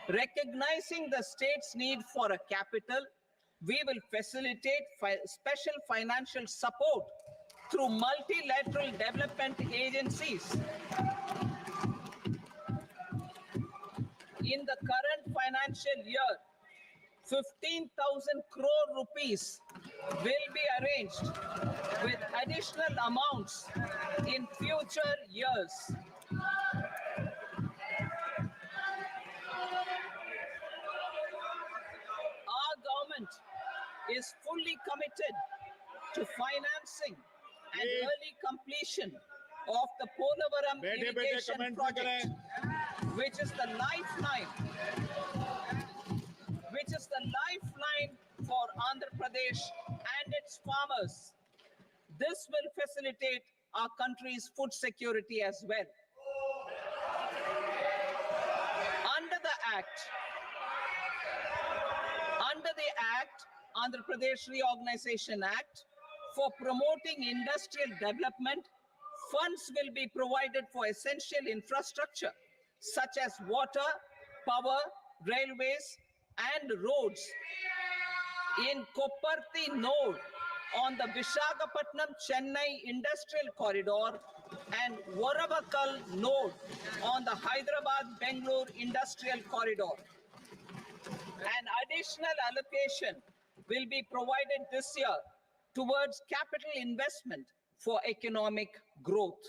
Recognizing the state's need for a capital, we will facilitate special financial support through multilateral development agencies. In the current financial year, 15,000 crore rupees will be arranged with additional amounts in future years. Our government is fully committed to financing and early completion of the Polavaram irrigation project, which is the lifeline for Andhra Pradesh and its farmers. This will facilitate our country's food security as well. Under the Act, Andhra Pradesh Reorganization Act, for promoting industrial development, funds will be provided for essential infrastructure such as water, power, railways, and roads. In Kopparthi node on the Visakhapatnam-Chennai Industrial Corridor and Varavakal node on the Hyderabad-Bangalore Industrial Corridor. An additional allocation will be provided this year towards capital investment for economic growth.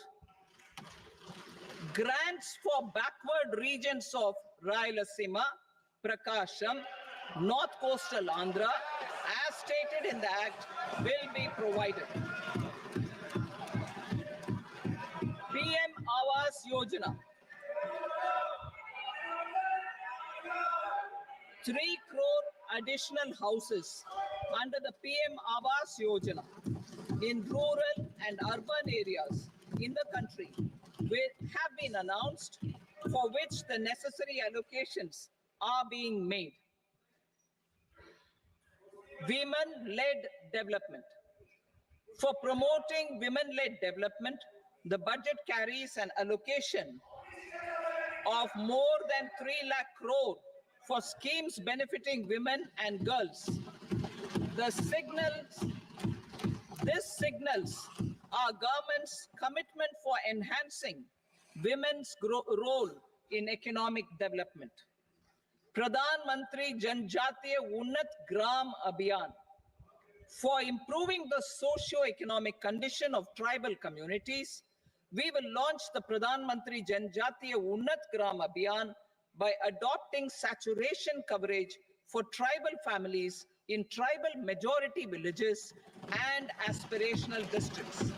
Grants for backward regions of Rayalaseema, Prakasham, North Coastal Andhra, as stated in the Act, will be provided. PM Awas Yojana. 3 crore additional houses under the PM Awas Yojana in rural and urban areas in the country have been announced, for which the necessary allocations are being made. Women-led development. For promoting women-led development, the budget carries an allocation of more than 3 lakh crore for schemes benefiting women and girls. This signals our government's commitment for enhancing women's role in economic development. Pradhan Mantri Janjatiya Unnat Gram Abhiyan. For improving the socio-economic condition of tribal communities, we will launch the Pradhan Mantri Janjatiya Unnat Gram Abhiyan by adopting saturation coverage for tribal families in tribal majority villages and aspirational districts.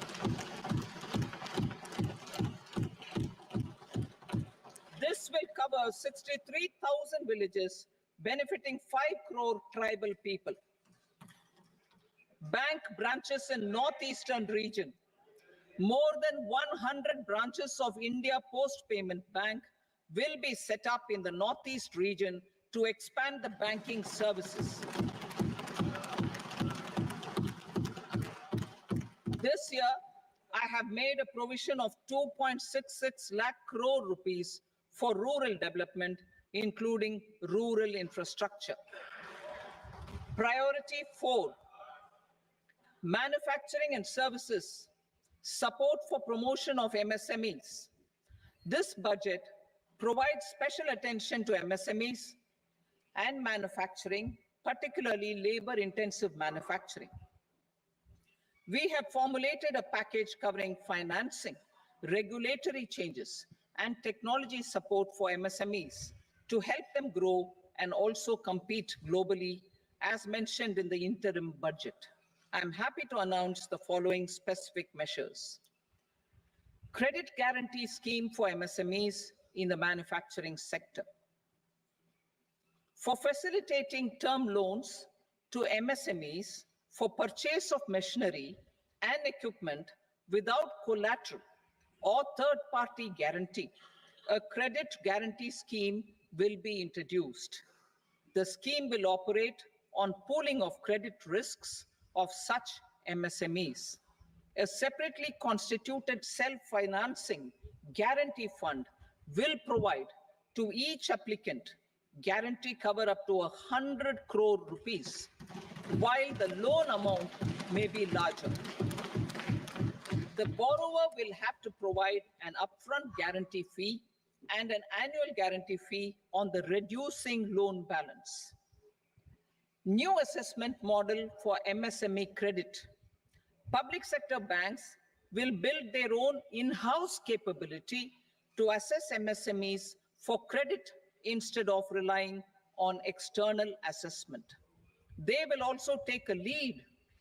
This will cover 63,000 villages, benefiting 5 crore tribal people. Bank branches in northeastern region. More than 100 branches of India Post Payment Bank will be set up in the northeast region to expand the banking services. This year, I have made a provision of 2.66 lakh crore rupees for rural development, including rural infrastructure. Priority 4, manufacturing and services, support for promotion of MSMEs. This budget provides special attention to MSMEs and manufacturing, particularly labor-intensive manufacturing. We have formulated a package covering financing, regulatory changes, and technology support for MSMEs to help them grow and also compete globally, as mentioned in the interim budget. I'm happy to announce the following specific measures. Credit guarantee scheme for MSMEs in the manufacturing sector. For facilitating term loans to MSMEs for purchase of machinery and equipment without collateral or third-party guarantee, a credit guarantee scheme will be introduced. The scheme will operate on pooling of credit risks of such MSMEs. A separately constituted self-financing guarantee fund will provide to each applicant guarantee cover up to 100 crore rupees, while the loan amount may be larger. The borrower will have to provide an upfront guarantee fee and an annual guarantee fee on the reducing loan balance. New assessment model for MSME credit. Public sector banks will build their own in-house capability to assess MSMEs for credit instead of relying on external assessment. They will also take a lead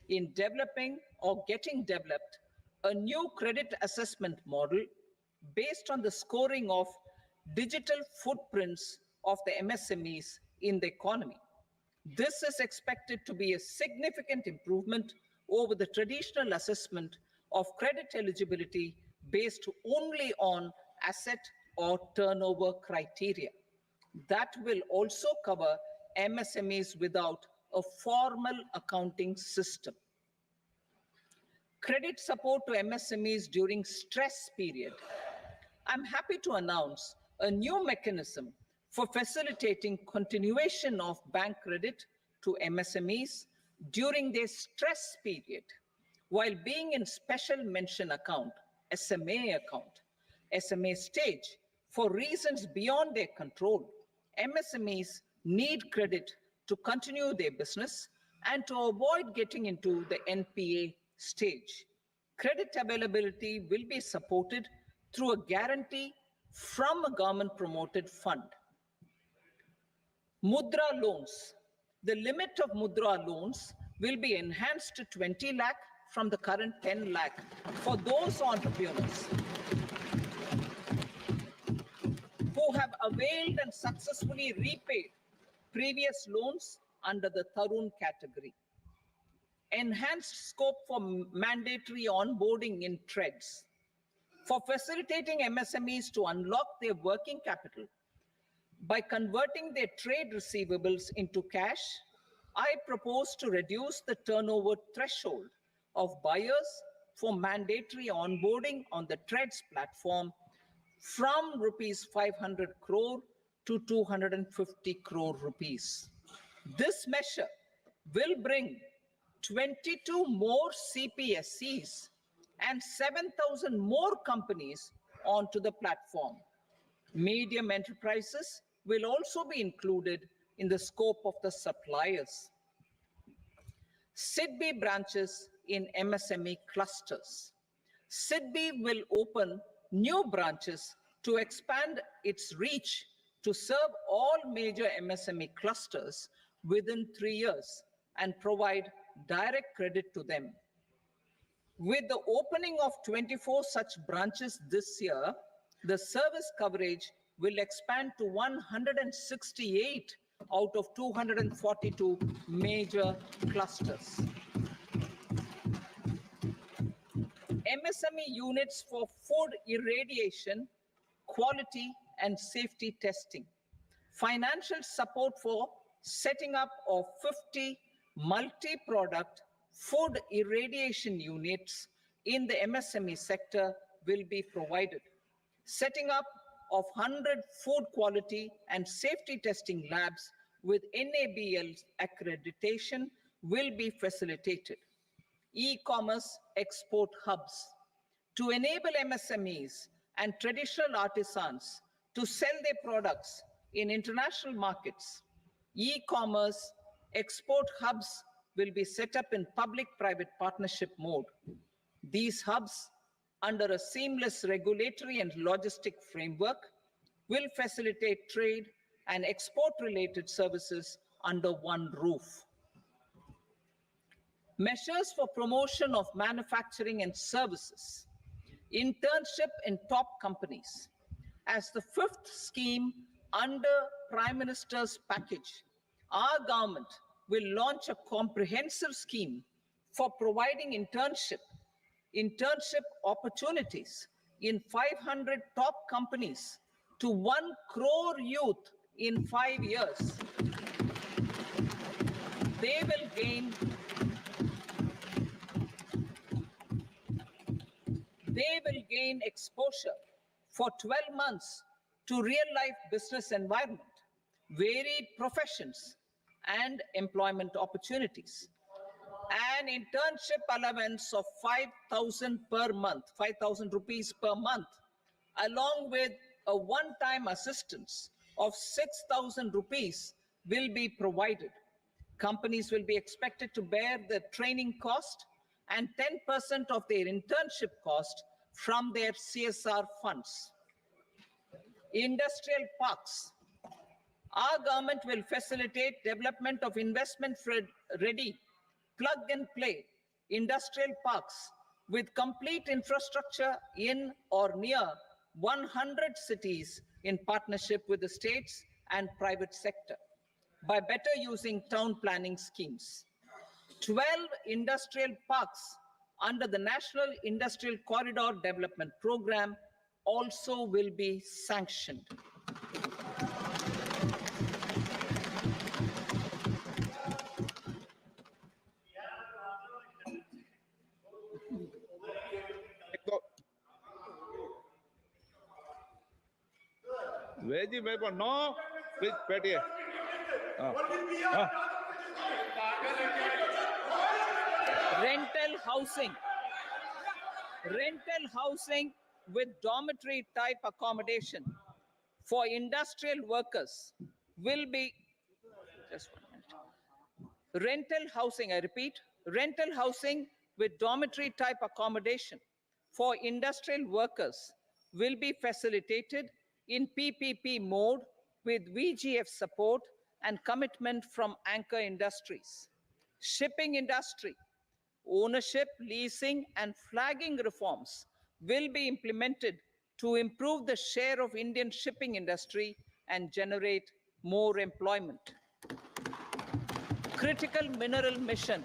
in developing or getting developed a new credit assessment model based on the scoring of digital footprints of the MSMEs in the economy. This is expected to be a significant improvement over the traditional assessment of credit eligibility based only on asset or turnover criteria. That will also cover MSMEs without a formal accounting system. Credit support to MSMEs during stress period. I'm happy to announce a new mechanism for facilitating continuation of bank credit to MSMEs during their stress period while being in special mention account, SMA stage for reasons beyond their control. MSMEs need credit to continue their business and to avoid getting into the NPA stage. Credit availability will be supported through a guarantee from a government-promoted fund. Mudra loans. The limit of Mudra loans will be enhanced to 20 lakh from the current 10 lakh for those entrepreneurs who have availed and successfully repaid previous loans under the Tarun category. Enhanced scope for mandatory onboarding in TREDS. For facilitating MSMEs to unlock their working capital by converting their trade receivables into cash, I propose to reduce the turnover threshold of buyers for mandatory onboarding on the TREDS platform from rupees 500 crore to 250 crore rupees. This measure will bring 22 more CPSCs and 7,000 more companies onto the platform. Medium enterprises will also be included in the scope of the suppliers. SIDBI branches in MSME clusters. SIDBI will open new branches to expand its reach to serve all major MSME clusters within 3 years and provide direct credit to them. With the opening of 24 such branches this year, the service coverage will expand to 168 out of 242 major clusters. MSME units for food irradiation, quality and safety testing. Financial support for setting up of 50 multi-product food irradiation units in the MSME sector will be provided. Setting up of 100 food quality and safety testing labs with NABL accreditation will be facilitated. E-commerce export hubs to enable MSMEs and traditional artisans to sell their products in international markets. E-commerce export hubs will be set up in public-private partnership mode. These hubs, under a seamless regulatory and logistic framework, will facilitate trade and export-related services under one roof. Measures for promotion of manufacturing and services. Internship in top companies. As the fifth scheme under Prime Minister's package, our government will launch a comprehensive scheme for providing internship opportunities in 500 top companies to 1 crore youth in 5 years. They will gain exposure for 12 months to real-life business environment. varied professions and employment opportunities. An internship allowance of 5,000 per month, 5,000 rupees per month, along with a one-time assistance of 6,000 rupees will be provided. Companies will be expected to bear the training cost and 10% of their internship cost from their CSR funds. Industrial parks. Our government will facilitate development of investment-ready, plug-and-play industrial parks with complete infrastructure in or near 100 cities in partnership with the states and private sector by better using town planning schemes. 12 industrial parks under the National Industrial Corridor Development Program also will be sanctioned. Veggie paper, no. Please, Petty. Rental housing. Rental housing with dormitory type accommodation for industrial workers will be, just 1 minute. Rental housing, I repeat, rental housing with dormitory type accommodation for industrial workers will be facilitated in PPP mode with VGF support and commitment from anchor industries. Shipping industry, ownership, leasing, and flagging reforms will be implemented to improve the share of Indian shipping industry and generate more employment. Critical mineral mission.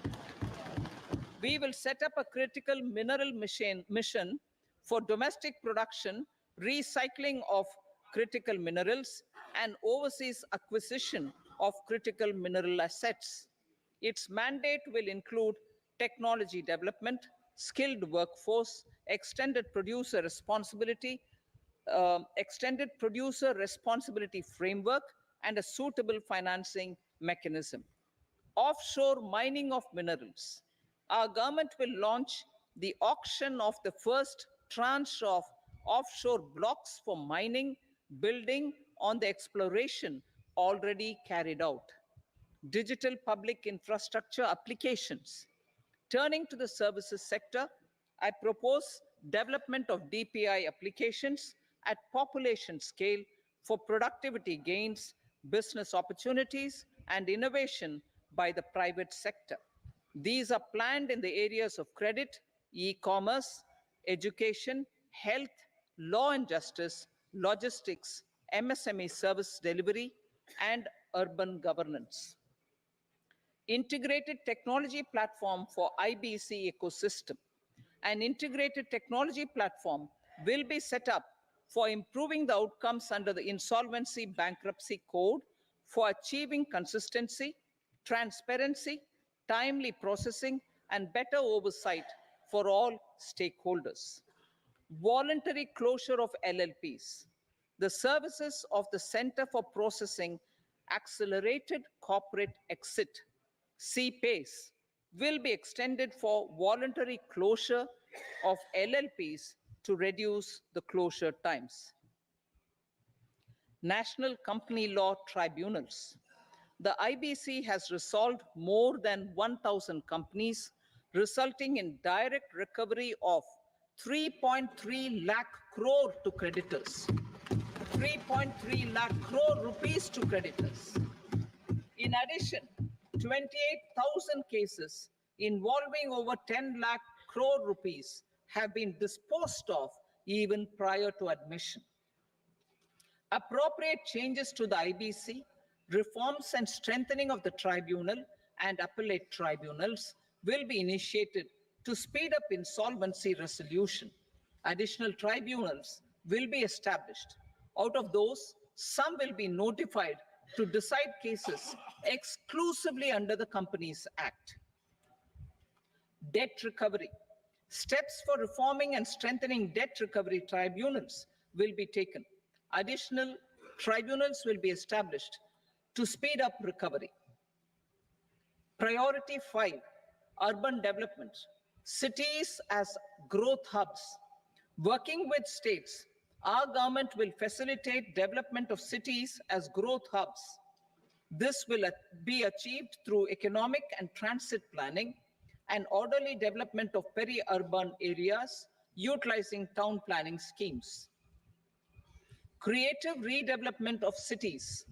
We will set up a critical mineral mission for domestic production, recycling of critical minerals, and overseas acquisition of critical mineral assets. Its mandate will include technology development, skilled workforce, extended producer responsibility framework, and a suitable financing mechanism. Offshore mining of minerals. Our government will launch the auction of the first tranche of offshore blocks for mining, building on the exploration already carried out. Digital public infrastructure applications. Turning to the services sector, I propose development of DPI applications at population scale for productivity gains, business opportunities, and innovation by the private sector. These are planned in the areas of credit, e-commerce, education, health, law and justice, logistics, MSME service delivery, and urban governance. Integrated technology platform for IBC ecosystem. An integrated technology platform will be set up for improving the outcomes under the Insolvency Bankruptcy Code for achieving consistency, transparency, timely processing, and better oversight for all stakeholders. Voluntary closure of LLPs. The services of the Center for Processing Accelerated Corporate Exit, CPACE, will be extended for voluntary closure of LLPs to reduce the closure times. National Company Law Tribunals. The IBC has resolved more than 1,000 companies, resulting in direct recovery of 3.3 lakh crore to creditors. 3.3 lakh crore rupees to creditors. In addition, 28,000 cases involving over 10 lakh crore rupees have been disposed of even prior to admission. Appropriate changes to the IBC, reforms and strengthening of the tribunal and appellate tribunals will be initiated to speed up insolvency resolution. Additional tribunals will be established. Out of those, some will be notified to decide cases exclusively under the Companies Act. Debt recovery. Steps for reforming and strengthening debt recovery tribunals will be taken. Additional tribunals will be established to speed up recovery. Priority 5, urban development. Cities as growth hubs. Working with states, our government will facilitate development of cities as growth hubs. This will be achieved through economic and transit planning and orderly development of peri-urban areas utilizing town planning schemes. Creative redevelopment of cities.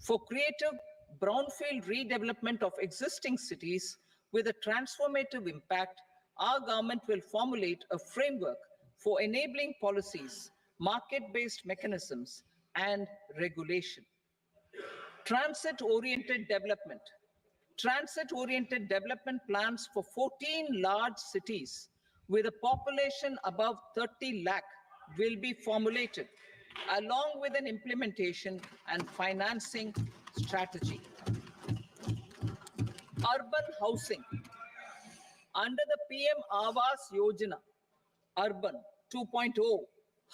For creative brownfield redevelopment of existing cities with a transformative impact, our government will formulate a framework for enabling policies, market-based mechanisms, and regulation. Transit-oriented development. Transit-oriented development plans for 14 large cities with a population above 30 lakh will be formulated, along with an implementation and financing strategy. Urban housing. Under the PM Awas Yojana, Urban 2.0,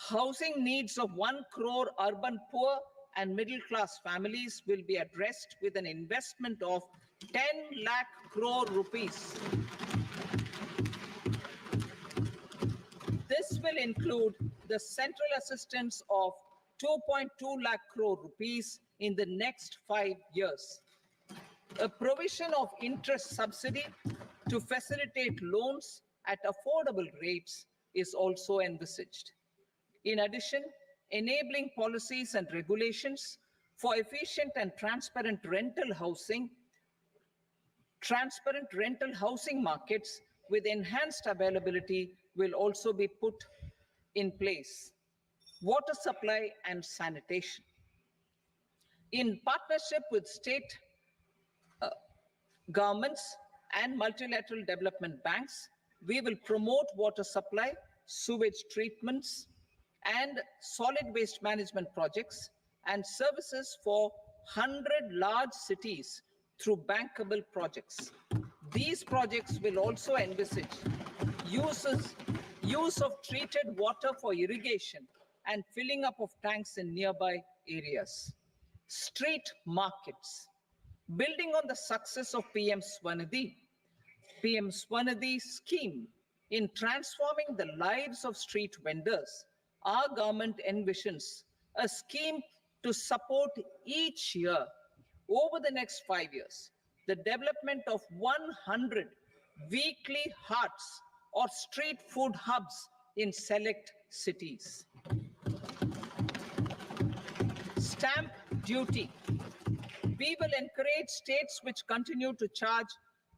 housing needs of 1 crore urban poor and middle class families will be addressed with an investment of 10 lakh crore rupees. This will include the central assistance of 2.2 lakh crore rupees in the next 5 years. A provision of interest subsidy to facilitate loans at affordable rates is also envisaged. In addition, enabling policies and regulations for efficient and transparent rental housing markets with enhanced availability will also be put in place. Water supply and sanitation. In partnership with state governments and multilateral development banks, we will promote water supply, sewage treatments, and solid waste management projects and services for 100 large cities through bankable projects. These projects will also envisage use of treated water for irrigation and filling up of tanks in nearby areas. Street markets. Building on the success of PM Swanidhi scheme in transforming the lives of street vendors, our government envisions a scheme to support each year over the next 5 years the development of 100 weekly hearts or street food hubs in select cities. Stamp duty. We will encourage states which continue to charge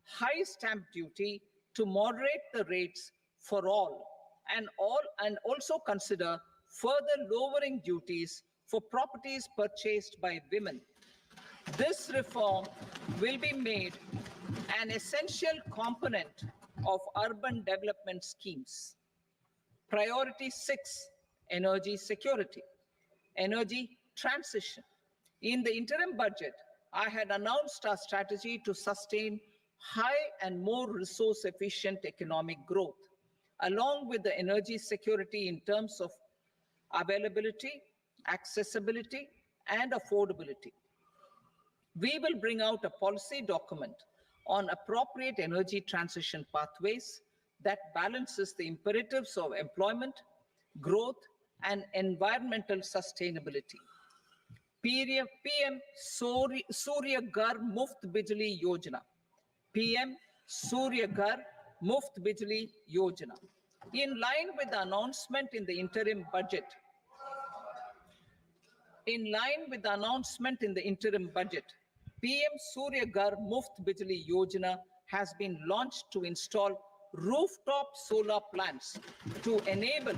high stamp duty to moderate the rates for all and also consider further lowering duties for properties purchased by women. This reform will be made an essential component of urban development schemes. Priority 6, energy security, energy transition. In the interim budget, I had announced our strategy to sustain high and more resource efficient economic growth, along with the energy security in terms of availability, accessibility, and affordability. We will bring out a policy document on appropriate energy transition pathways that balances the imperatives of employment, growth, and environmental sustainability. PM Surya Ghar Muft Bijli Yojana. PM Surya Ghar Muft Bijli Yojana. In line with the announcement in the interim budget, PM Surya Ghar Muft Bijli Yojana has been launched to install rooftop solar plants to enable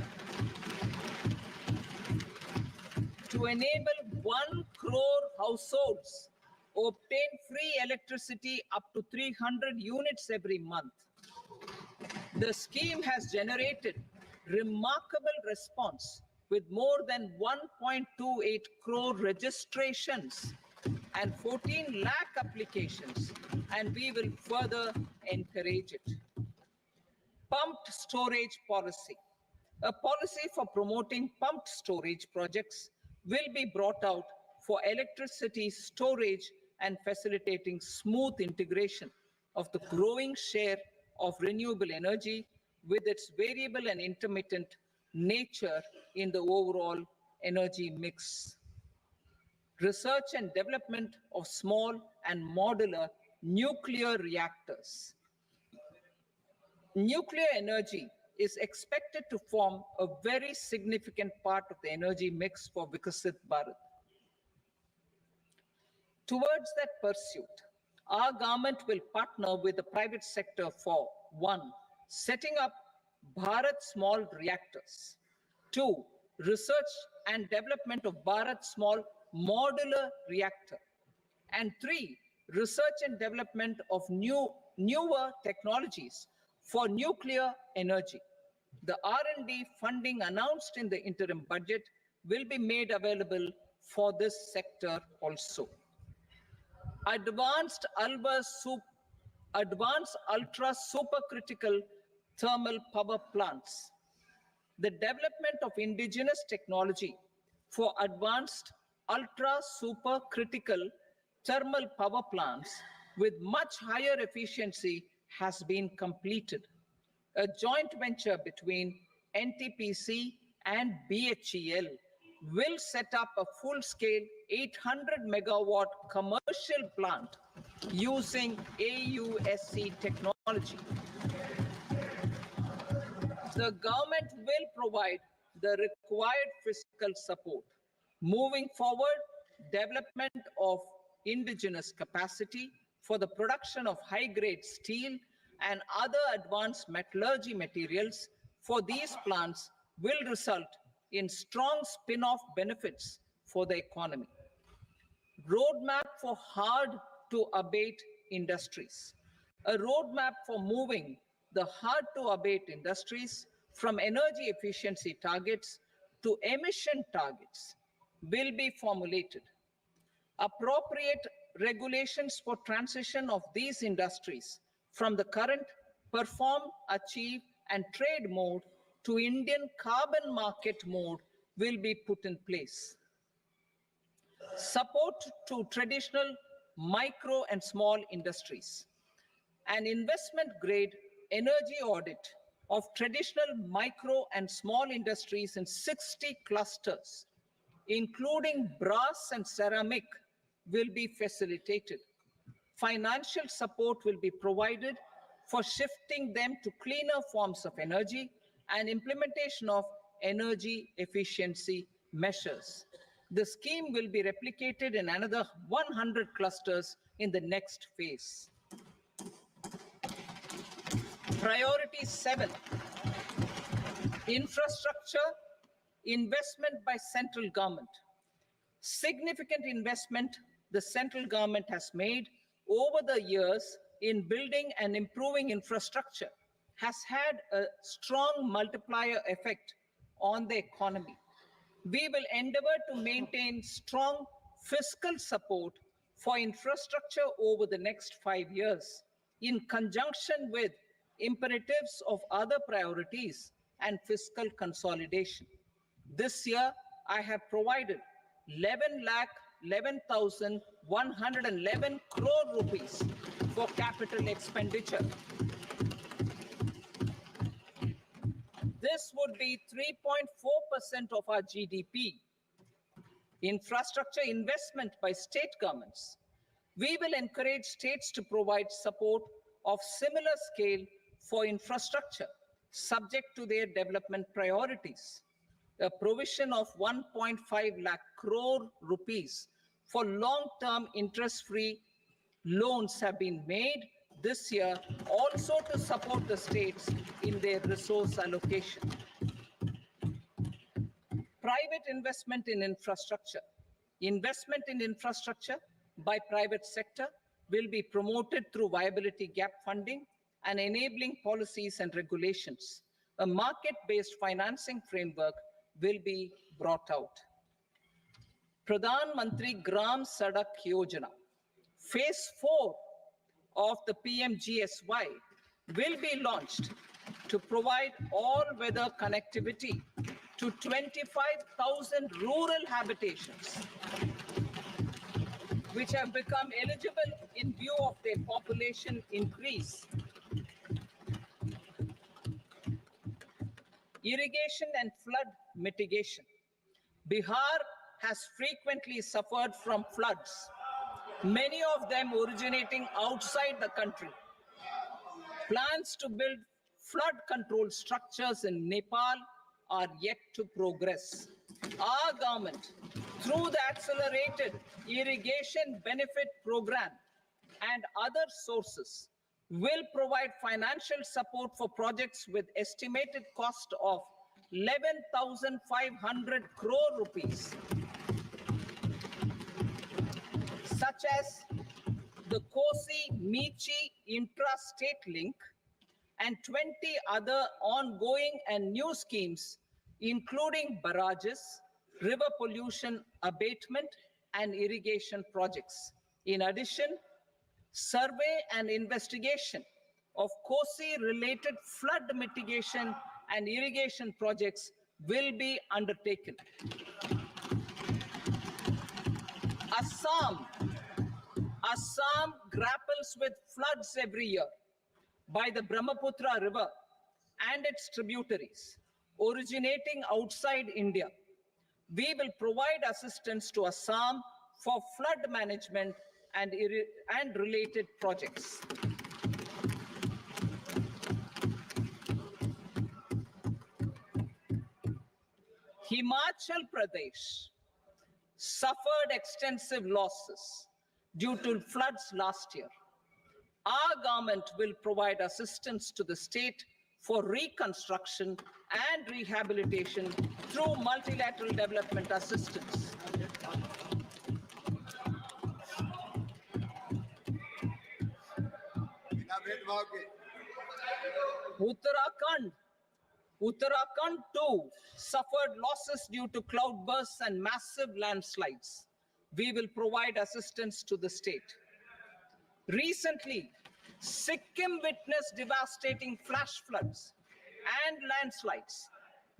1 crore households obtain free electricity up to 300 units every month. The scheme has generated remarkable response with more than 1.28 crore registrations and 14 lakh applications, and we will further encourage it. Pumped storage policy. A policy for promoting pumped storage projects will be brought out for electricity storage and facilitating smooth integration of the growing share of renewable energy with its variable and intermittent nature in the overall energy mix. Research and development of small and modular nuclear reactors. Nuclear energy is expected to form a very significant part of the energy mix for Viksit Bharat. Towards that pursuit, our government will partner with the private sector for 1. Setting up Bharat Small Reactors. 2. Research and development of Bharat Small Modular Reactor. And 3. Research and development of newer technologies for nuclear energy. The R&D funding announced in the interim budget will be made available for this sector also. Advanced ultra supercritical thermal power plants. The development of indigenous technology for advanced ultra supercritical thermal power plants with much higher efficiency has been completed. A joint venture between NTPC and BHEL will set up a full-scale 800 megawatt commercial plant using AUSC technology. The government will provide the required fiscal support. Moving forward, development of indigenous capacity for the production of high-grade steel and other advanced metallurgy materials for these plants will result in strong spin-off benefits for the economy. Roadmap for hard-to-abate industries. A roadmap for moving the hard-to-abate industries from energy efficiency targets to emission targets will be formulated. Appropriate regulations for transition of these industries from the current perform, achieve, and trade mode to Indian carbon market mode will be put in place. Support to traditional micro and small industries. An investment-grade energy audit of traditional micro and small industries in 60 clusters, including brass and ceramic, will be facilitated. Financial support will be provided for shifting them to cleaner forms of energy and implementation of energy efficiency measures. The scheme will be replicated in another 100 clusters in the next phase. Priority 7, infrastructure investment by central government. Significant investment the central government has made over the years in building and improving infrastructure has had a strong multiplier effect on the economy. We will endeavor to maintain strong fiscal support for infrastructure over the next 5 years in conjunction with imperatives of other priorities and fiscal consolidation. This year, I have provided 11,11,111 crore rupees for capital expenditure. This would be 3.4% of our GDP. Infrastructure investment by state governments. We will encourage states to provide support of similar scale for infrastructure, subject to their development priorities. A provision of 1.5 lakh crore rupees for long-term interest-free loans have been made this year also to support the states in their resource allocation. Private investment in infrastructure. Investment in infrastructure by private sector will be promoted through viability gap funding and enabling policies and regulations. A market-based financing framework will be brought out. Pradhan Mantri Gram Sadak Yojana. Phase 4 of the PMGSY will be launched to provide all-weather connectivity to 25,000 rural habitations. which have become eligible in view of their population increase. Irrigation and flood mitigation. Bihar has frequently suffered from floods, many of them originating outside the country. Plans to build flood control structures in Nepal are yet to progress. Our government, through the Accelerated Irrigation Benefit Program and other sources, will provide financial support for projects with estimated cost of 11,500 crore rupees, such as the Kosi-Michi intra-state link and 20 other ongoing and new schemes, including barrages, river pollution abatement, and irrigation projects. In addition, survey and investigation of Kosi-related flood mitigation and irrigation projects will be undertaken. Assam grapples with floods every year by the Brahmaputra River and its tributaries originating outside India. We will provide assistance to Assam for flood management and related projects. Himachal Pradesh suffered extensive losses due to floods last year. Our government will provide assistance to the state for reconstruction and rehabilitation through multilateral development assistance. Uttarakhand too suffered losses due to cloudbursts and massive landslides. We will provide assistance to the state. Recently, Sikkim witnessed devastating flash floods and landslides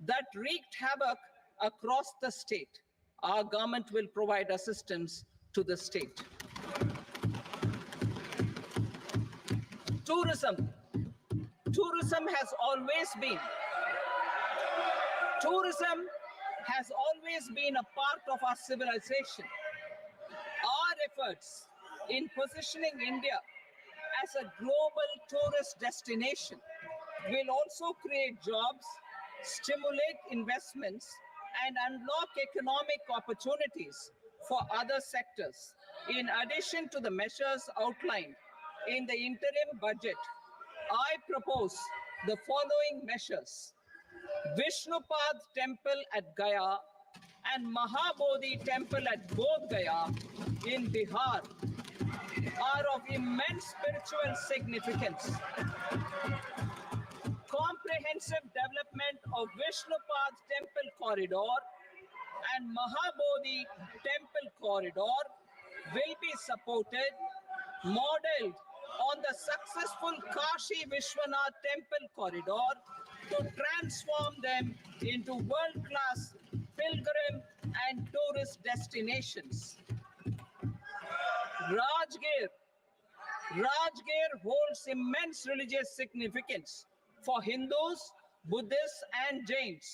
that wreaked havoc across the state. Our government will provide assistance to the state. Tourism. Tourism has always been a part of our civilization. Our efforts in positioning India as a global tourist destination will also create jobs, stimulate investments, and unlock economic opportunities for other sectors. In addition to the measures outlined in the interim budget, I propose the following measures. Vishnupad Temple at Gaya and Mahabodhi Temple at Bodh Gaya in Bihar are of immense spiritual significance. Comprehensive development of Vishnupad Temple Corridor and Mahabodhi Temple Corridor will be supported, modeled on the successful Kashi Vishwanath Temple Corridor to transform them into world-class pilgrim and tourist destinations. Rajgir holds immense religious significance for Hindus, Buddhists, and Jains.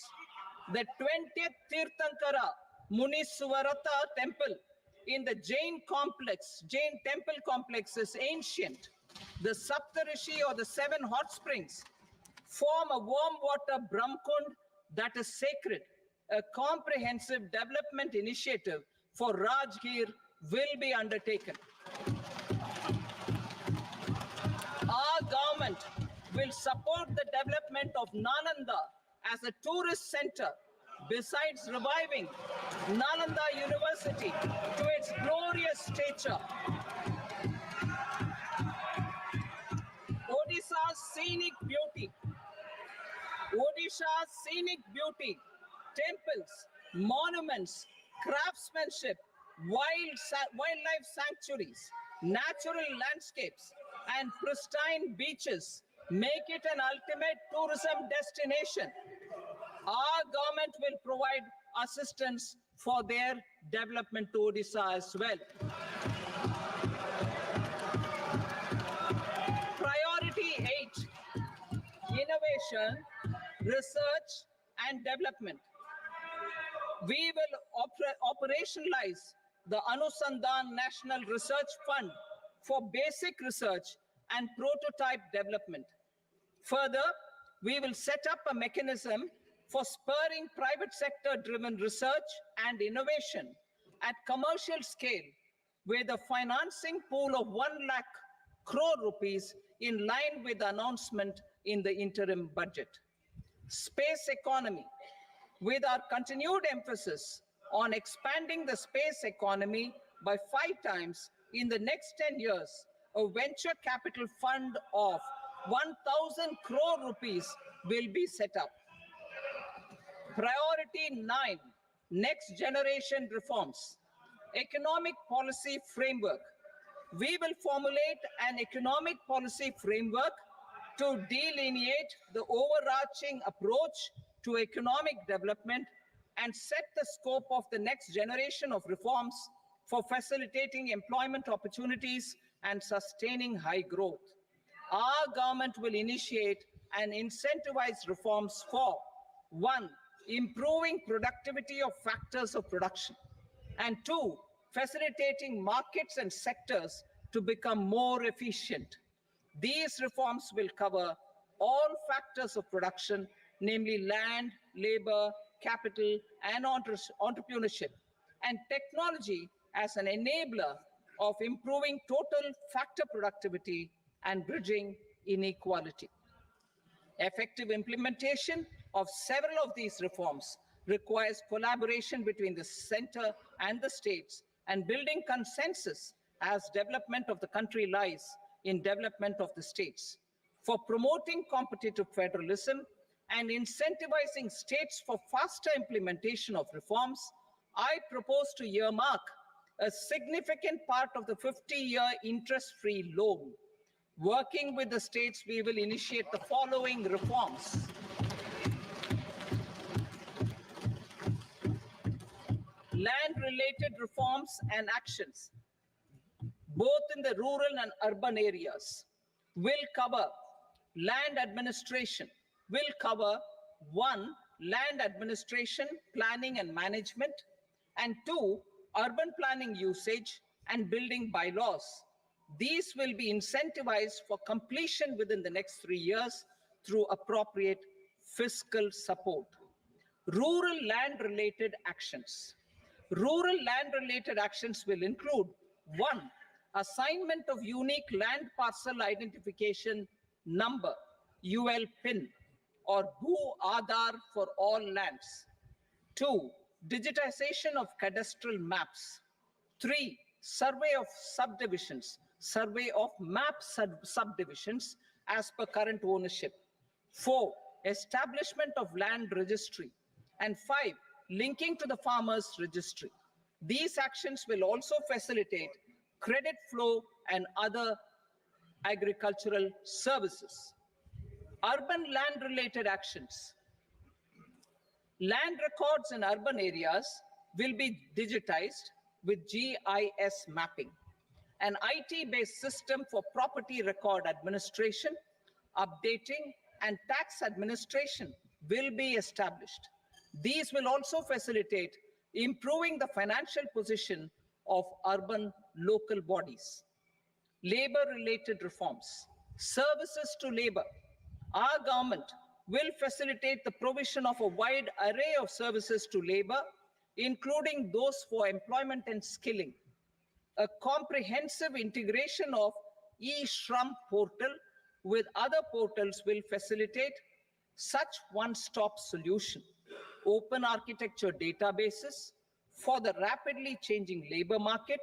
The 20th Tirthankara Muniswarata temple in the Jain temple complex is ancient. The Saptarishi, or the 7 hot springs, form a warm water Brahmkund that is sacred. A comprehensive development initiative for Rajgir will be undertaken. Our government will support the development of Nalanda as a tourist center, besides reviving Nalanda University to its glorious stature. Odisha's scenic beauty, temples, monuments, craftsmanship, wildlife sanctuaries, natural landscapes, and pristine beaches make it an ultimate tourism destination. Our government will provide assistance for their development to Odisha as well. innovation, research, and development. We will operationalize the Anusandhan National Research Fund for basic research and prototype development. Further, we will set up a mechanism for spurring private sector driven research and innovation at commercial scale, with a financing pool of 1 lakh crore rupees in line with the announcement in the interim budget. Space economy. With our continued emphasis on expanding the space economy by 5 times in the next 10 years, a venture capital fund of 1,000 crore rupees will be set up. Priority 9, next generation reforms. Economic policy framework. We will formulate an economic policy framework to delineate the overarching approach to economic development and set the scope of the next generation of reforms for facilitating employment opportunities and sustaining high growth. Our government will initiate and incentivize reforms for 1, improving productivity of factors of production, and 2, facilitating markets and sectors to become more efficient. These reforms will cover all factors of production, namely land, labor, capital, and entrepreneurship, and technology as an enabler of improving total factor productivity and bridging inequality. Effective implementation of several of these reforms requires collaboration between the center and the states, and building consensus as development of the country lies in development of the states. For promoting competitive federalism and incentivizing states for faster implementation of reforms, I propose to earmark a significant part of the 50-year interest-free loan. Working with the states, we will initiate the following reforms. Land-related reforms and actions, both in the rural and urban areas, will cover land administration, will cover 1, land administration, planning and management, and 2, urban planning usage and building bylaws. These will be incentivized for completion within the next 3 years through appropriate fiscal support. Rural land-related actions. Rural land-related actions will include 1, assignment of unique land parcel identification number, UL PIN, or Bhu Aadhaar for all lands. 2, digitization of cadastral maps. 3, survey of subdivisions, survey of map subdivisions as per current ownership. 4, establishment of land registry. And 5, linking to the farmers registry. These actions will also facilitate credit flow and other agricultural services. Urban land-related actions. Land records in urban areas will be digitized with GIS mapping. An IT-based system for property record administration, updating, and tax administration will be established. These will also facilitate improving the financial position of urban local bodies. Labor-related reforms. Services to labor. Our government will facilitate the provision of a wide array of services to labor, including those for employment and skilling. A comprehensive integration of e-Shram portal with other portals will facilitate such one-stop solution. Open architecture databases for the rapidly changing labor market,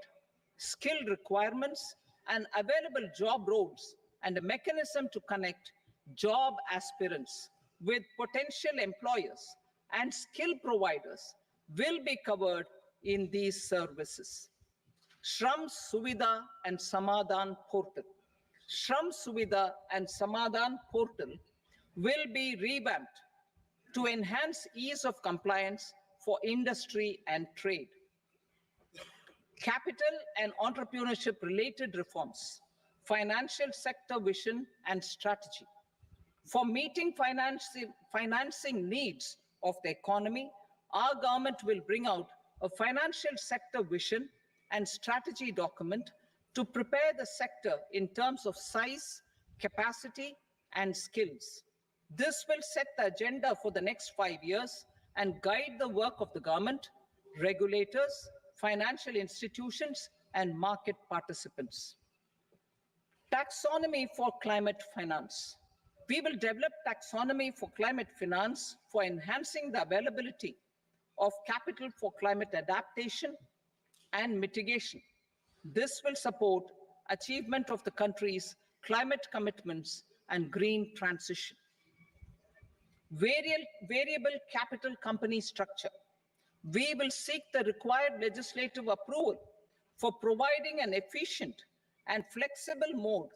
skill requirements, and available job roles, and a mechanism to connect job aspirants with potential employers and skill providers will be covered in these services. Shram Suvidha and Samadhan portal. Shram Suvidha and Samadhan portal will be revamped to enhance ease of compliance for industry and trade. Capital and entrepreneurship related reforms, financial sector vision and strategy. For meeting financing needs of the economy, our government will bring out a financial sector vision and strategy document to prepare the sector in terms of size, capacity, and skills. This will set the agenda for the next 5 years and guide the work of the government, regulators, financial institutions, and market participants. Taxonomy for climate finance. We will develop taxonomy for climate finance for enhancing the availability of capital for climate adaptation and mitigation. This will support achievement of the country's climate commitments and green transition. Variable capital company structure. We will seek the required legislative approval for providing an efficient and flexible mode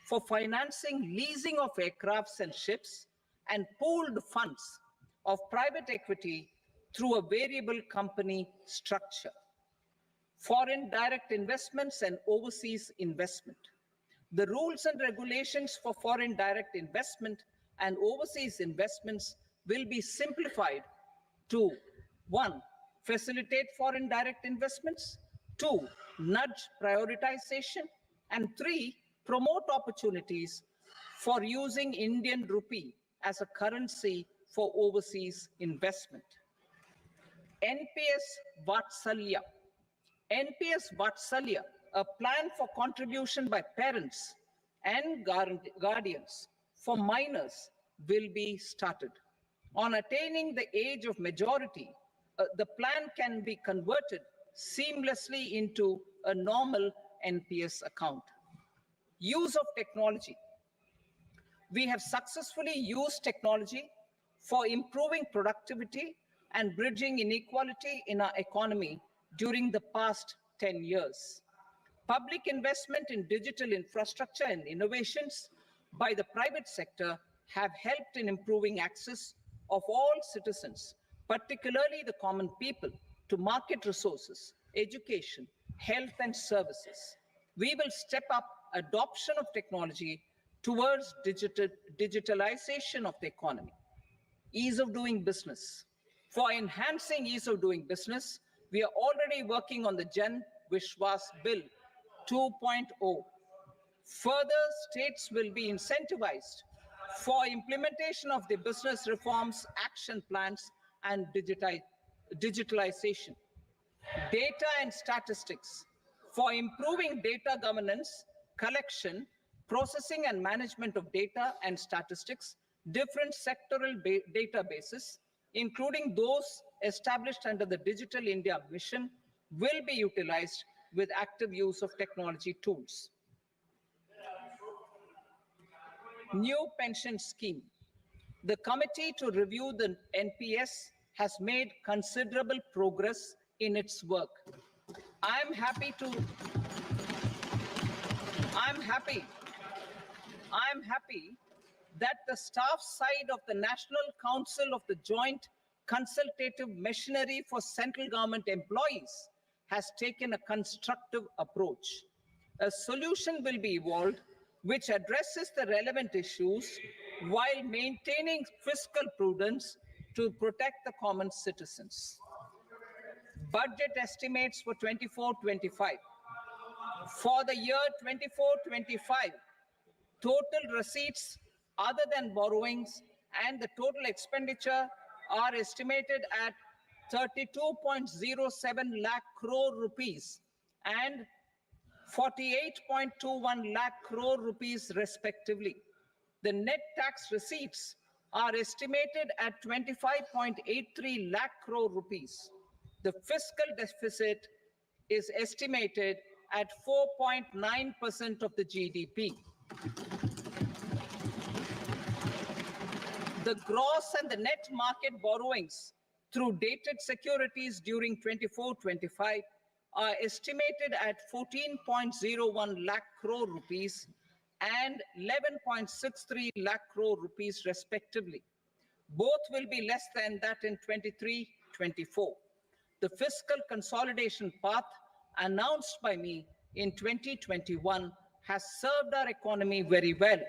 for financing leasing of aircrafts and ships and pooled funds of private equity through a variable company structure. Foreign direct investments and overseas investment. The rules and regulations for foreign direct investment and overseas investments will be simplified to 1. Facilitate foreign direct investments, 2. Nudge prioritization, and 3. Promote opportunities for using Indian rupee as a currency for overseas investment. NPS Vatsalya. NPS Vatsalya, a plan for contribution by parents and guardians for minors, will be started. On attaining the age of majority, the plan can be converted seamlessly into a normal NPS account. Use of technology. We have successfully used technology for improving productivity and bridging inequality in our economy during the past 10 years. Public investment in digital infrastructure and innovations by the private sector have helped in improving access of all citizens, particularly the common people, to market resources, education, health, and services. We will step up adoption of technology towards digitalization of the economy. Ease of doing business. For enhancing ease of doing business, we are already working on the Jan Vishwas Bill 2.0. Further, states will be incentivized for implementation of the business reforms, action plans, and digitalization. Data and statistics. For improving data governance, collection, processing, and management of data and statistics, different sectoral databases, including those established under the Digital India Mission, will be utilized with active use of technology tools. New pension scheme. The committee to review the NPS has made considerable progress in its work. I'm happy that the staff side of the National Council of the Joint Consultative Machinery for Central Government Employees has taken a constructive approach. A solution will be evolved which addresses the relevant issues while maintaining fiscal prudence to protect the common citizens. Budget estimates for 24-25. For the year 24-25, total receipts other than borrowings and the total expenditure are estimated at 32.07 lakh crore rupees and 48.21 lakh crore rupees respectively. The net tax receipts are estimated at 25.83 lakh crore rupees. The fiscal deficit is estimated at 4.9% of the GDP. The gross and the net market borrowings through dated securities during 24-25 are estimated at 14.01 lakh crore rupees and 11.63 lakh crore rupees respectively. Both will be less than that in 23-24. The fiscal consolidation path announced by me in 2021 has served our economy very well.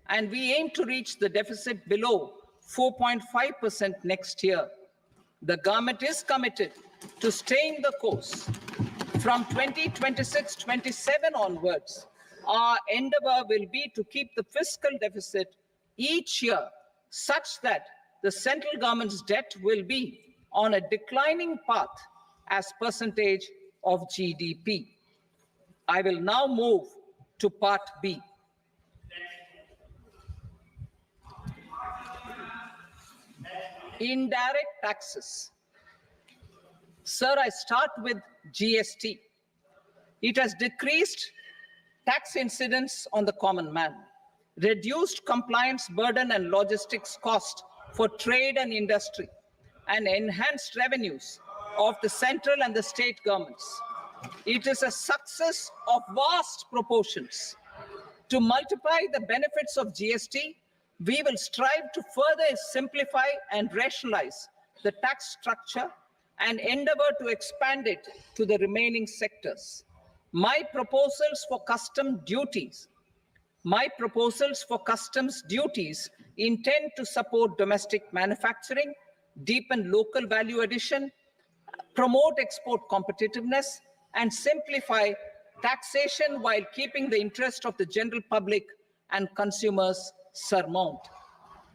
and we aim to reach the deficit below 4.5% next year. The government is committed to staying the course. From 2026-27 onwards, our endeavor will be to keep the fiscal deficit each year such that the central government's debt will be on a declining path as percentage of GDP. I will now move to part B. Indirect taxes. Sir, I start with GST. It has decreased tax incidence on the common man, reduced compliance burden and logistics cost for trade and industry, and enhanced revenues of the central and the state governments. It is a success of vast proportions. To multiply the benefits of GST, we will strive to further simplify and rationalize the tax structure and endeavor to expand it to the remaining sectors. My proposals for customs duties intend to support domestic manufacturing, deepen local value addition, promote export competitiveness, and simplify taxation while keeping the interest of the general public and consumers surmount.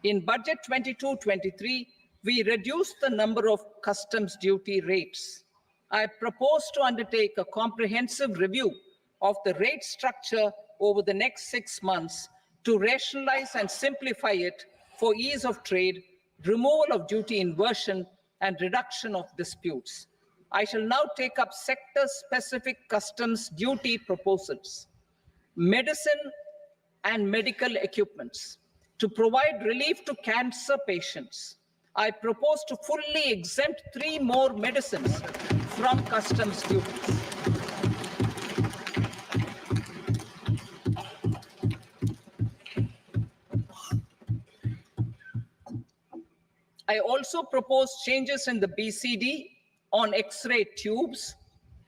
In Budget 22-23, we reduced the number of customs duty rates. I propose to undertake a comprehensive review of the rate structure over the next 6 months to rationalize and simplify it for ease of trade, removal of duty inversion, and reduction of disputes. I shall now take up sector-specific customs duty proposals. Medicine and medical equipments. To provide relief to cancer patients, I propose to fully exempt 3 more medicines from customs duties. I also propose changes in the BCD on X-ray tubes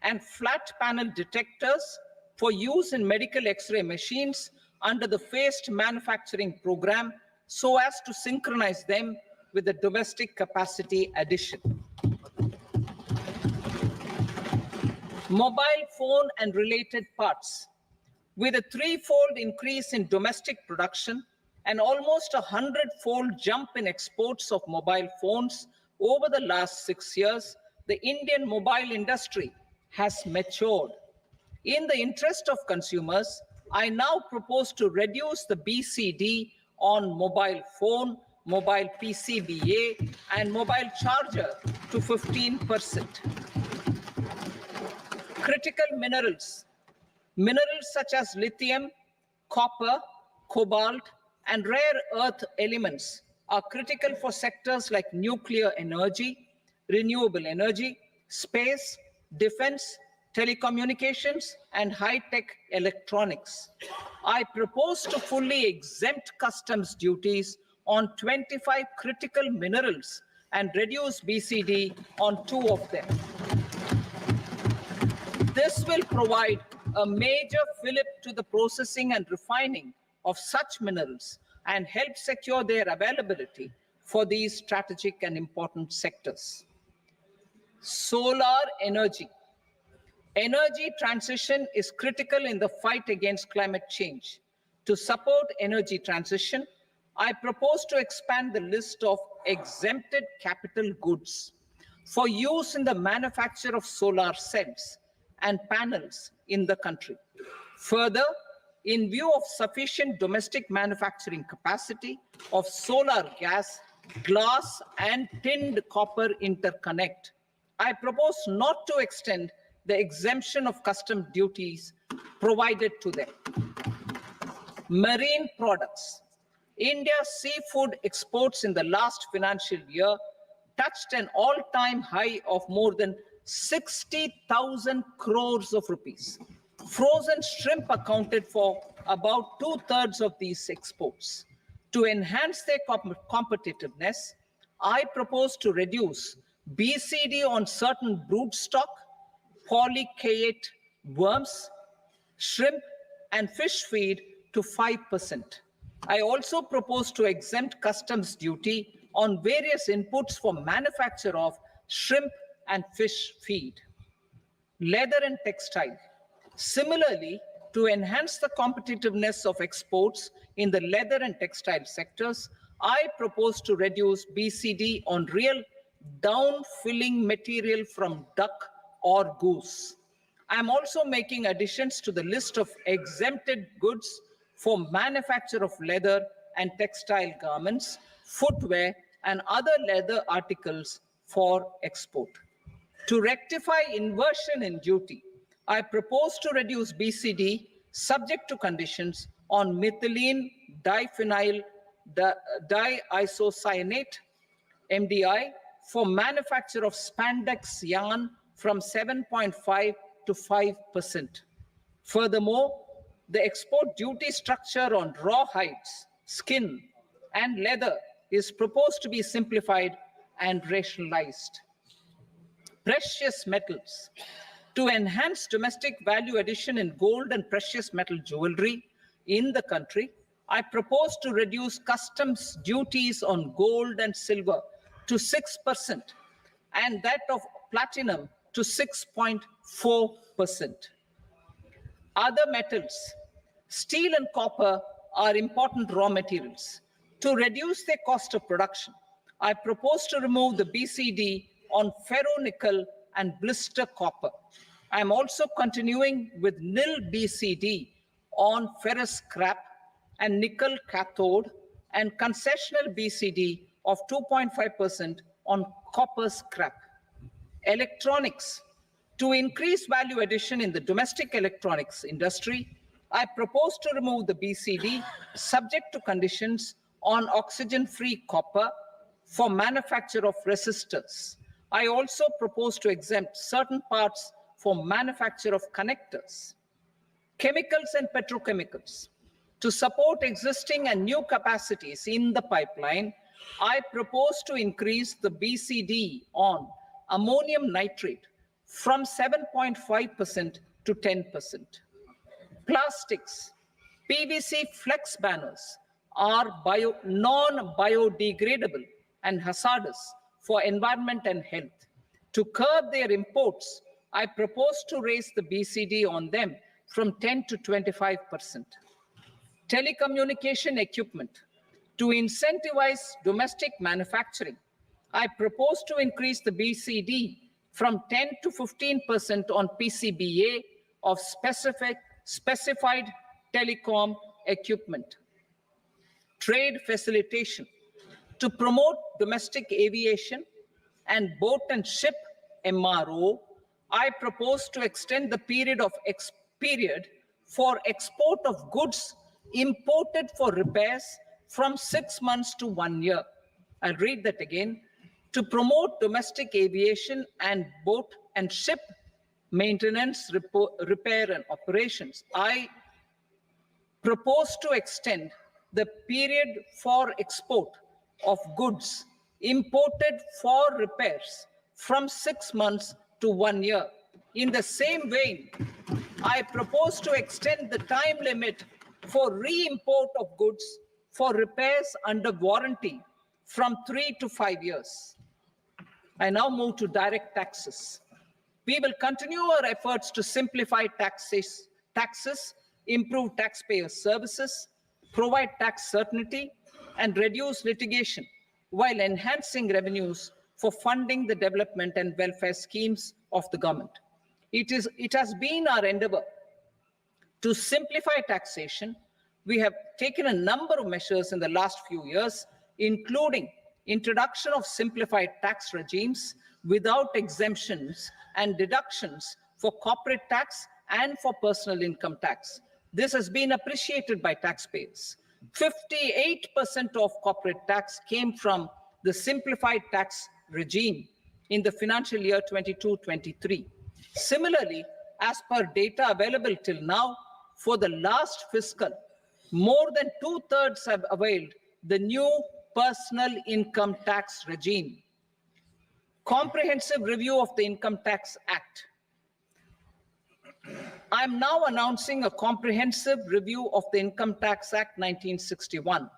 and flat panel detectors for use in medical X-ray machines under the phased manufacturing program so as to synchronize them with the domestic capacity addition. Mobile phone and related parts. With a 3-fold increase in domestic production and almost a 100-fold jump in exports of mobile phones over the last 6 years, the Indian mobile industry has matured. In the interest of consumers, I now propose to reduce the BCD on mobile phone, mobile PCBA, and mobile charger to 15%. Critical minerals. Minerals such as lithium, copper, cobalt, and rare earth elements are critical for sectors like nuclear energy, renewable energy, space, defense, telecommunications, and high-tech electronics. I propose to fully exempt customs duties on 25 critical minerals and reduce BCD on 2 of them. This will provide a major fillip to the processing and refining of such minerals and help secure their availability for these strategic and important sectors. Solar energy. Energy transition is critical in the fight against climate change. To support energy transition, I propose to expand the list of exempted capital goods for use in the manufacture of solar cells and panels in the country. Further, in view of sufficient domestic manufacturing capacity of solar gas, glass, and tinned copper interconnect, I propose not to extend the exemption of custom duties provided to them. Marine products. India's seafood exports in the last financial year touched an all-time high of more than 60,000 crores of rupees. Frozen shrimp accounted for about 2/3 of these exports. To enhance their competitiveness, I propose to reduce BCD on certain broodstock, polychaete worms, shrimp, and fish feed to 5%. I also propose to exempt customs duty on various inputs for manufacture of shrimp and fish feed, leather and textile. Similarly, to enhance the competitiveness of exports in the leather and textile sectors, I propose to reduce BCD on real down-filling material from duck or goose. I'm also making additions to the list of exempted goods for manufacture of leather and textile garments, footwear, and other leather articles for export. To rectify inversion in duty, I propose to reduce BCD subject to conditions on methylene diphenyl diisocyanate MDI for manufacture of spandex yarn from 7.5 to 5%. Furthermore, the export duty structure on raw hides, skin, and leather is proposed to be simplified and rationalized. Precious metals. To enhance domestic value addition in gold and precious metal jewelry in the country, I propose to reduce customs duties on gold and silver to 6% and that of platinum to 6.4%. Other metals, steel and copper are important raw materials. To reduce their cost of production, I propose to remove the BCD on ferronickel and blister copper. I'm also continuing with nil BCD on ferrous scrap and nickel cathode and concessional BCD of 2.5% on copper scrap. Electronics. To increase value addition in the domestic electronics industry, I propose to remove the BCD subject to conditions on oxygen-free copper for manufacture of resistors. I also propose to exempt certain parts for manufacture of connectors. Chemicals and petrochemicals. To support existing and new capacities in the pipeline, I propose to increase the BCD on ammonium nitrate from 7.5% to 10%. Plastics. PVC flex banners are non-biodegradable and hazardous for environment and health. To curb their imports, I propose to raise the BCD on them from 10 to 25%. Telecommunication equipment. To incentivize domestic manufacturing, I propose to increase the BCD from 10 to 15% on PCBA of specified telecom equipment. Trade facilitation. To promote domestic aviation and boat and ship MRO, I propose to extend the period for export of goods imported for repairs from 6 months to 1 year. I'll read that again. To promote domestic aviation and boat and ship maintenance, repair, and operations, I propose to extend the period for export of goods imported for repairs from 6 months to 1 year. In the same vein, I propose to extend the time limit for re-import of goods for repairs under warranty from 3 to 5 years. I now move to direct taxes. We will continue our efforts to simplify taxes, improve taxpayer services, provide tax certainty, and reduce litigation while enhancing revenues for funding the development and welfare schemes of the government. It has been our endeavor to simplify taxation. We have taken a number of measures in the last few years, including introduction of simplified tax regimes without exemptions and deductions for corporate tax and for personal income tax. This has been appreciated by taxpayers. 58% of corporate tax came from the simplified tax regime in the financial year 22-23. Similarly, as per data available till now, for the last fiscal, more than 2/3 have availed the new personal income tax regime. Comprehensive review of the Income Tax Act. I'm now announcing a comprehensive review of the Income Tax Act 1961.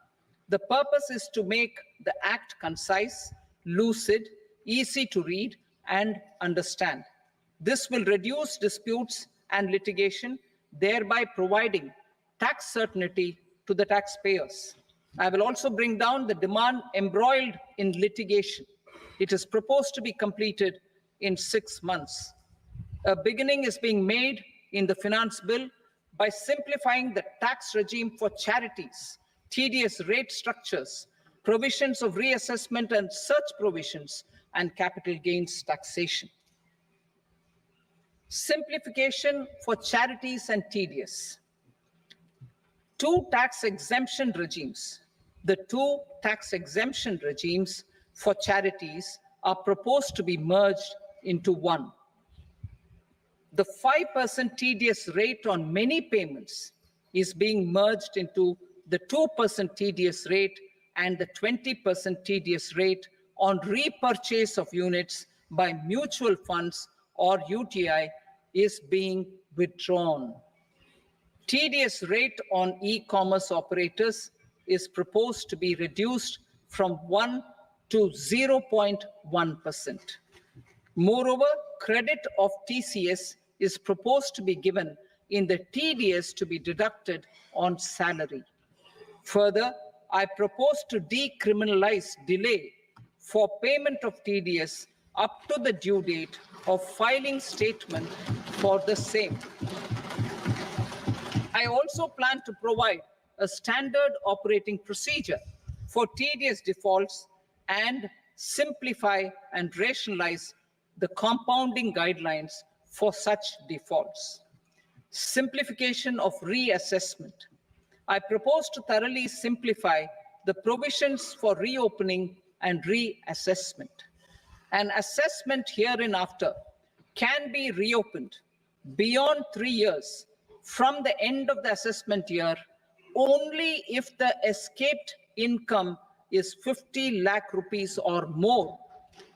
The purpose is to make the act concise, lucid, easy to read and understand. This will reduce disputes and litigation, thereby providing tax certainty to the taxpayers. I will also bring down the demand embroiled in litigation. It is proposed to be completed in 6 months. A beginning is being made in the finance bill by simplifying the tax regime for charities, tedious rate structures, provisions of reassessment and such provisions, and capital gains taxation. Simplification for charities and tedious. Two tax exemption regimes. The two tax exemption regimes for charities are proposed to be merged into one. The 5% tedious rate on many payments is being merged into the 2% tedious rate, and the 20% tedious rate on repurchase of units by mutual funds or UTI is being withdrawn. Tedious rate on e-commerce operators is proposed to be reduced from 1 to 0.1%. Moreover, credit of TCS is proposed to be given in the TDS to be deducted on salary. Further, I propose to decriminalize delay for payment of TDS up to the due date of filing statement for the same. I also plan to provide a standard operating procedure for TDS defaults and simplify and rationalize the compounding guidelines for such defaults. Simplification of reassessment. I propose to thoroughly simplify the provisions for reopening and reassessment. An assessment hereinafter can be reopened beyond 3 years from the end of the assessment year only if the escaped income is 50 lakh rupees or more,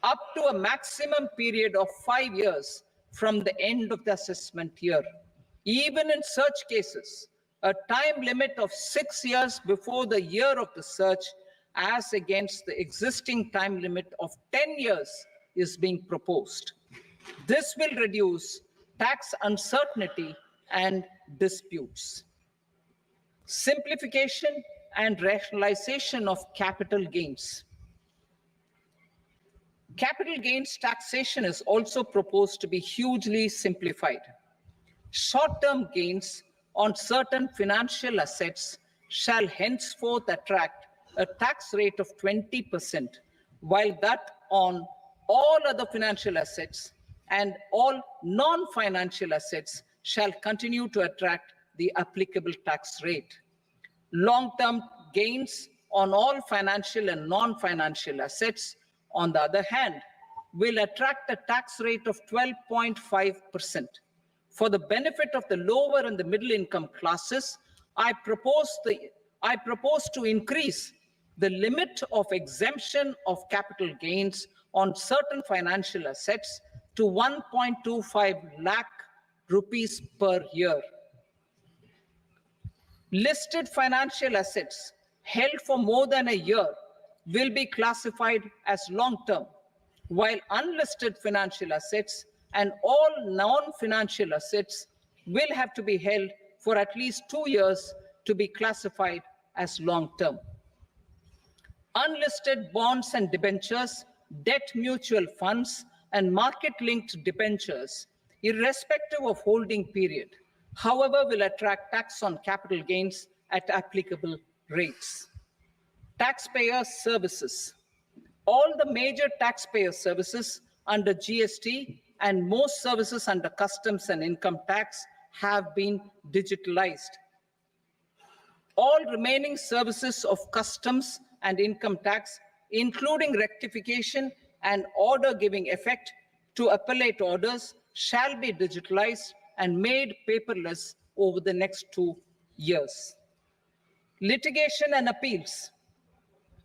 up to a maximum period of 5 years from the end of the assessment year. Even in such cases, a time limit of 6 years before the year of the search, as against the existing time limit of 10 years, is being proposed. This will reduce tax uncertainty and disputes. Simplification and rationalization of capital gains. Capital gains taxation is also proposed to be hugely simplified. Short-term gains on certain financial assets shall henceforth attract a tax rate of 20%, while that on all other financial assets and all non-financial assets shall continue to attract the applicable tax rate. Long-term gains on all financial and non-financial assets, on the other hand, will attract a tax rate of 12.5%. For the benefit of the lower and the middle income classes, I propose to increase the limit of exemption of capital gains on certain financial assets to 1.25 lakh rupees per year. Listed financial assets held for more than a year will be classified as long-term, while unlisted financial assets and all non-financial assets will have to be held for at least 2 years to be classified as long-term. Unlisted bonds and debentures, debt mutual funds, and market-linked debentures, irrespective of holding period, however, will attract tax on capital gains at applicable rates. Taxpayer services. All the major taxpayer services under GST and most services under customs and income tax have been digitalized. All remaining services of customs and income tax, including rectification and order giving effect to appellate orders, shall be digitalized and made paperless over the next 2 years. Litigation and appeals.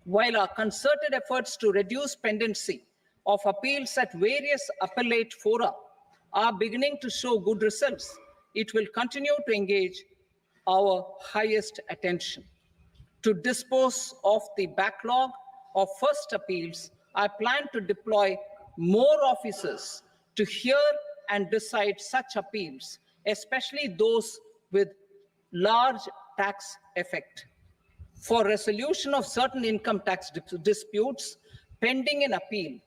While our concerted efforts to reduce pendency of appeals at various appellate fora are beginning to show good results, it will continue to engage our highest attention. To dispose of the backlog of first appeals, I plan to deploy more officers to hear and decide such appeals, especially those with large tax effect. For resolution of certain income tax disputes pending in appeal,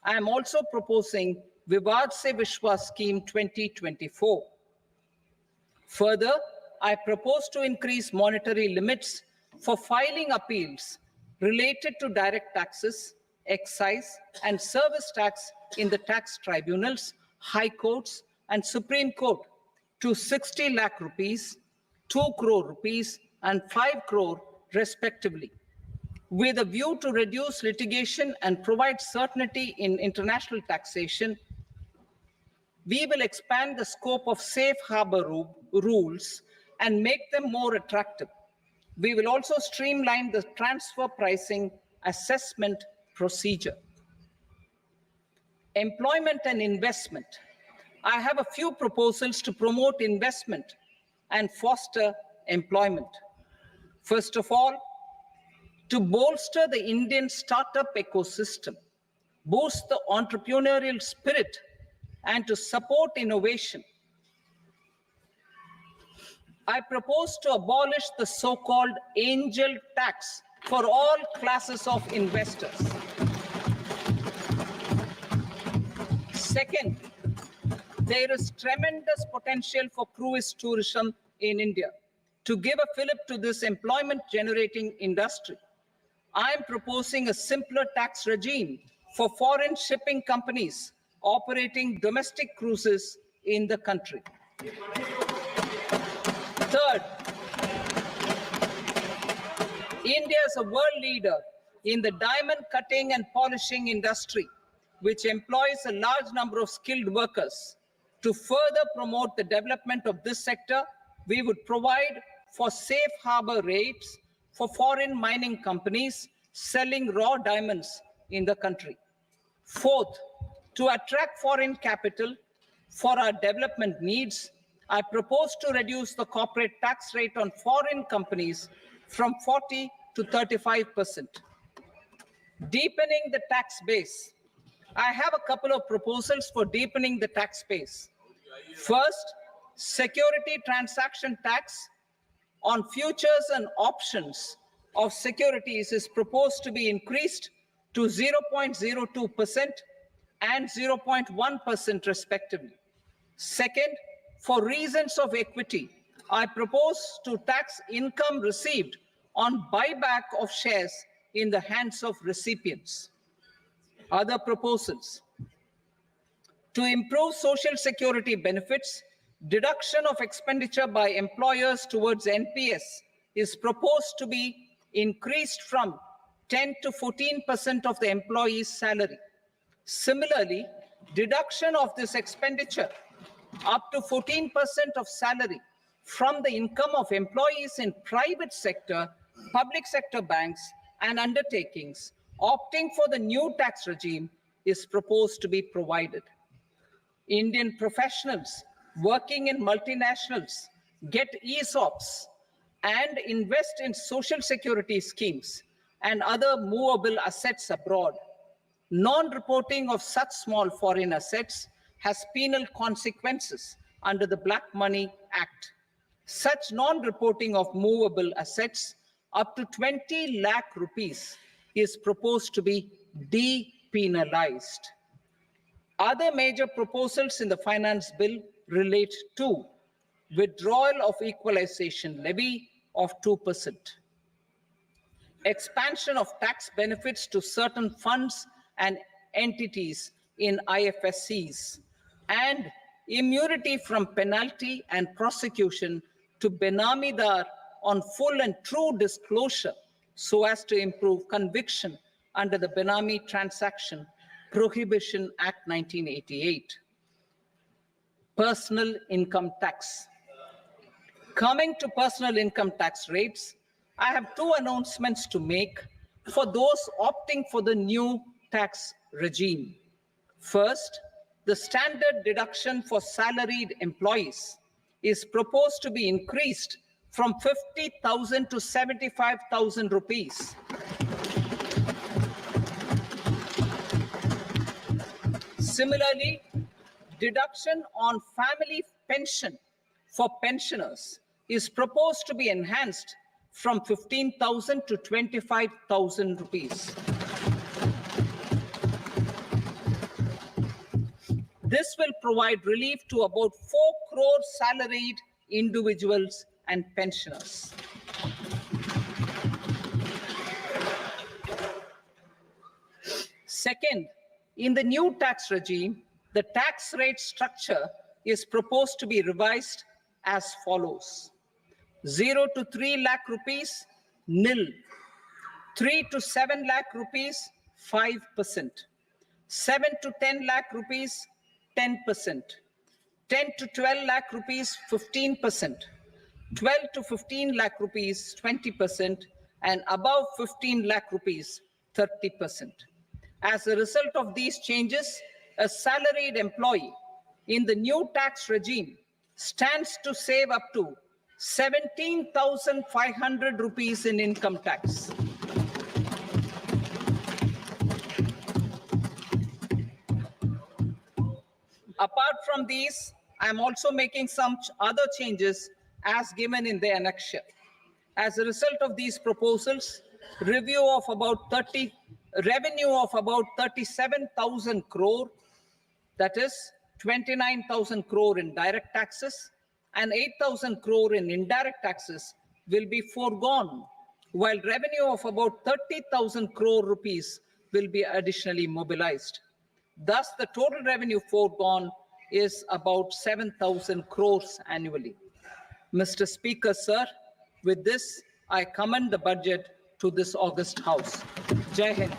I am also proposing Vivad Se Vishwas Scheme 2024. Further, I propose to increase monetary limits for filing appeals related to direct taxes, excise, and service tax in the tax tribunals, high courts, and Supreme Court to 60 lakh rupees, 2 crore rupees, and 5 crore respectively, with a view to reduce litigation and provide certainty in international taxation. We will expand the scope of safe harbor rules and make them more attractive. We will also streamline the transfer pricing assessment procedure. Employment and investment. I have a few proposals to promote investment and foster employment. First of all, to bolster the Indian startup ecosystem, boost the entrepreneurial spirit, and to support innovation, I propose to abolish the so-called angel tax for all classes of investors. Second, there is tremendous potential for cruise tourism in India. To give a fillip to this employment-generating industry, I am proposing a simpler tax regime for foreign shipping companies operating domestic cruises in the country. Third, India is a world leader in the diamond cutting and polishing industry, which employs a large number of skilled workers. To further promote the development of this sector, we would provide for safe harbor rates for foreign mining companies selling raw diamonds in the country. Fourth, to attract foreign capital for our development needs, I propose to reduce the corporate tax rate on foreign companies from 40 to 35%. Deepening the tax base. I have a couple of proposals for deepening the tax base. First, security transaction tax on futures and options of securities is proposed to be increased to 0.02% and 0.1% respectively. Second, for reasons of equity, I propose to tax income received on buyback of shares in the hands of recipients. Other proposals. To improve social security benefits, deduction of expenditure by employers towards NPS is proposed to be increased from 10 to 14% of the employee's salary. Similarly, deduction of this expenditure up to 14% of salary from the income of employees in private sector, public sector banks, and undertakings opting for the new tax regime is proposed to be provided. Indian professionals working in multinationals get ESOPs and invest in social security schemes and other movable assets abroad. Non-reporting of such small foreign assets has penal consequences under the Black Money Act. Such non-reporting of movable assets up to 20 lakh rupees is proposed to be depenalized. Other major proposals in the finance bill relate to withdrawal of equalization levy of 2%, expansion of tax benefits to certain funds and entities in IFSCs, and immunity from penalty and prosecution to Benamidar on full and true disclosure so as to improve conviction under the Benami Transaction Prohibition Act 1988. Personal income tax. Coming to personal income tax rates, I have two announcements to make for those opting for the new tax regime. First, the standard deduction for salaried employees is proposed to be increased from 50,000 to 75,000 rupees. Similarly, deduction on family pension for pensioners is proposed to be enhanced from 15,000 to 25,000 rupees. This will provide relief to about 4 crore salaried individuals and pensioners. Second, in the new tax regime, the tax rate structure is proposed to be revised as follows. 0 to 3 lakh rupees, nil. 3 to 7 lakh rupees, 5%. 7 to 10 lakh rupees, 10%. 10 to 12 lakh rupees, 15%. 12 to 15 lakh rupees, 20%. And above 15 lakh rupees, 30%. As a result of these changes, a salaried employee in the new tax regime stands to save up to 17,500 rupees in income tax. Apart from these, I am also making some other changes as given in the annexure. As a result of these proposals, revenue of about 37,000 crore, that is 29,000 crore in direct taxes and 8,000 crore in indirect taxes will be foregone, while revenue of about 30,000 crore rupees will be additionally mobilized. Thus, the total revenue foregone is about 7,000 crores annually. Mr. Speaker, sir, with this, I commend the budget to this august House. Jai Hind.